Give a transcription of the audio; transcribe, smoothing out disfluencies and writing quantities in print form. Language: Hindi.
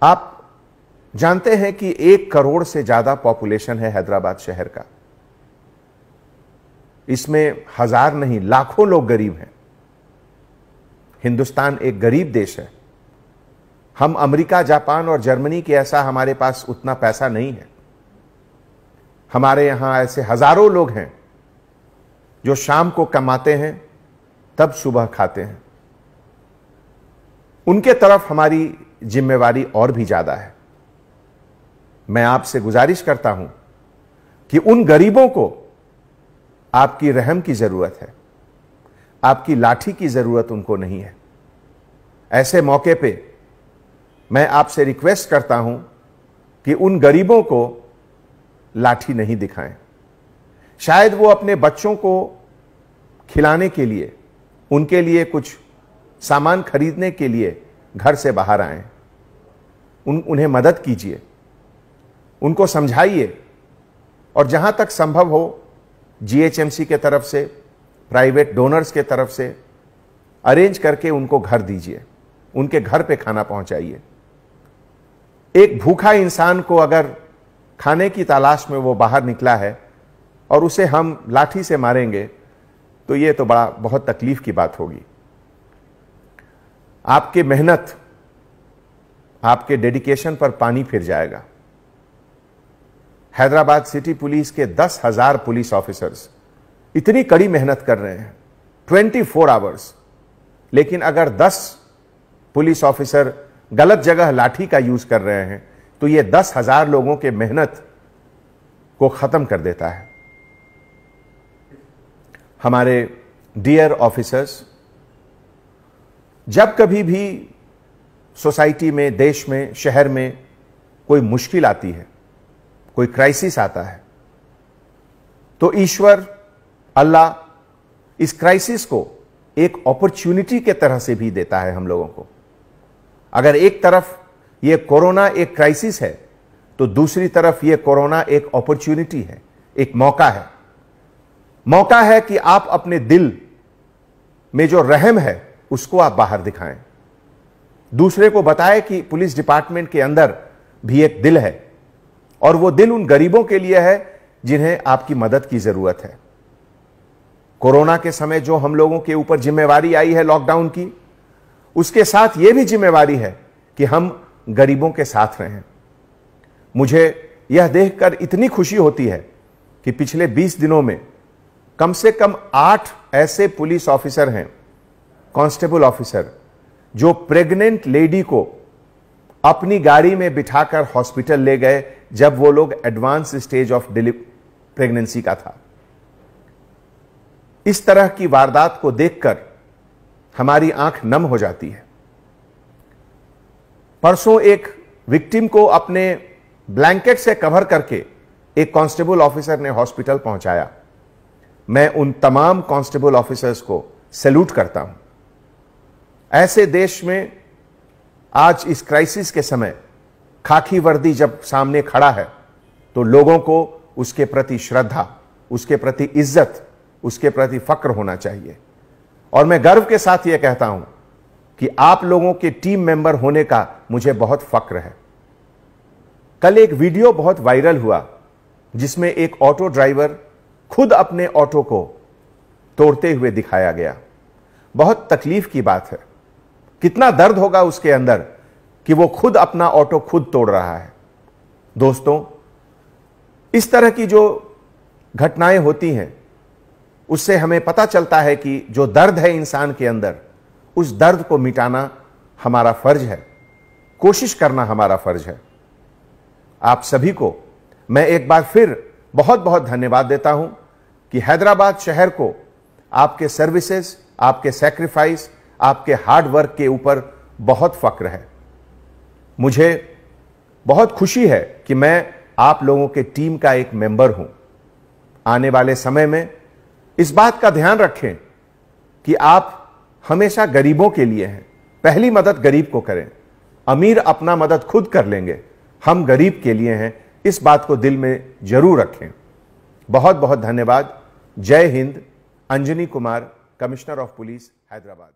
आप जानते हैं कि 1 करोड़ से ज्यादा पॉपुलेशन है हैदराबाद शहर का। इसमें हजार नहीं लाखों लोग गरीब हैं। हिंदुस्तान एक गरीब देश है। हम अमेरिका, जापान और जर्मनी के ऐसा हमारे पास उतना पैसा नहीं है। हमारे यहां ऐसे हजारों लोग हैं जो शाम को कमाते हैं तब सुबह खाते हैं। उनके तरफ हमारी जिम्मेवारी और भी ज्यादा है। मैं आपसे गुजारिश करता हूं कि उन गरीबों को आपकी रहम की जरूरत है, आपकी लाठी की जरूरत उनको नहीं है। ऐसे मौके पे मैं आपसे रिक्वेस्ट करता हूं कि उन गरीबों को लाठी नहीं दिखाएं। शायद वो अपने बच्चों को खिलाने के लिए, उनके लिए कुछ सामान खरीदने के लिए घर से बाहर आए। उन्हें मदद कीजिए, उनको समझाइए और जहां तक संभव हो जीएचएमसी के तरफ से, प्राइवेट डोनर्स के तरफ से अरेंज करके उनको घर दीजिए, उनके घर पे खाना पहुंचाइए। एक भूखा इंसान को अगर खाने की तलाश में वो बाहर निकला है और उसे हम लाठी से मारेंगे तो ये तो बहुत तकलीफ की बात होगी। आपके मेहनत, आपके डेडिकेशन पर पानी फिर जाएगा। हैदराबाद सिटी पुलिस के 10,000 पुलिस ऑफिसर्स इतनी कड़ी मेहनत कर रहे हैं 24 आवर्स, लेकिन अगर 10 पुलिस ऑफिसर गलत जगह लाठी का यूज कर रहे हैं तो यह 10,000 लोगों के मेहनत को खत्म कर देता है। हमारे डियर ऑफिसर्स, जब कभी भी सोसाइटी में, देश में, शहर में कोई मुश्किल आती है, कोई क्राइसिस आता है, तो ईश्वर, अल्लाह इस क्राइसिस को एक अपॉर्चुनिटी के तरह से भी देता है हम लोगों को। अगर एक तरफ ये कोरोना एक क्राइसिस है तो दूसरी तरफ ये कोरोना एक अपॉर्चुनिटी है, एक मौका है। मौका है कि आप अपने दिल में जो रहम है उसको आप बाहर दिखाएं, दूसरे को बताएं कि पुलिस डिपार्टमेंट के अंदर भी एक दिल है और वो दिल उन गरीबों के लिए है जिन्हें आपकी मदद की जरूरत है। कोरोना के समय जो हम लोगों के ऊपर जिम्मेवारी आई है लॉकडाउन की, उसके साथ यह भी जिम्मेवारी है कि हम गरीबों के साथ रहें। मुझे यह देखकर इतनी खुशी होती है कि पिछले 20 दिनों में कम से कम 8 ऐसे पुलिस ऑफिसर हैं, कांस्टेबल ऑफिसर, जो प्रेग्नेंट लेडी को अपनी गाड़ी में बिठाकर हॉस्पिटल ले गए जब वो लोग एडवांस स्टेज ऑफ प्रेगनेंसी का था। इस तरह की वारदात को देखकर हमारी आंख नम हो जाती है। परसों एक विक्टिम को अपने ब्लैंकेट से कवर करके एक कांस्टेबल ऑफिसर ने हॉस्पिटल पहुंचाया। मैं उन तमाम कांस्टेबल ऑफिसर्स को सैल्यूट करता हूं। ऐसे देश में आज इस क्राइसिस के समय खाकी वर्दी जब सामने खड़ा है तो लोगों को उसके प्रति श्रद्धा, उसके प्रति इज्जत, उसके प्रति फक्र होना चाहिए। और मैं गर्व के साथ यह कहता हूं कि आप लोगों के टीम मेंबर होने का मुझे बहुत फक्र है। कल एक वीडियो बहुत वायरल हुआ जिसमें एक ऑटो ड्राइवर खुद अपने ऑटो को तोड़ते हुए दिखाया गया। बहुत तकलीफ की बात है। कितना दर्द होगा उसके अंदर कि वो खुद अपना ऑटो खुद तोड़ रहा है। दोस्तों, इस तरह की जो घटनाएं होती हैं उससे हमें पता चलता है कि जो दर्द है इंसान के अंदर, उस दर्द को मिटाना हमारा फर्ज है, कोशिश करना हमारा फर्ज है। आप सभी को मैं एक बार फिर बहुत बहुत धन्यवाद देता हूं कि हैदराबाद शहर को आपके सर्विसेज, आपके सैक्रिफाइस, आपके हार्ड वर्क के ऊपर बहुत फक्र है। मुझे बहुत खुशी है कि मैं आप लोगों के टीम का एक मेंबर हूं। आने वाले समय में इस बात का ध्यान रखें कि आप हमेशा गरीबों के लिए हैं। पहली मदद गरीब को करें। अमीर अपना मदद खुद कर लेंगे, हम गरीब के लिए हैं। इस बात को दिल में जरूर रखें। बहुत बहुत धन्यवाद। जय Hind. Anjani Kumar, commissioner of police, Hyderabad.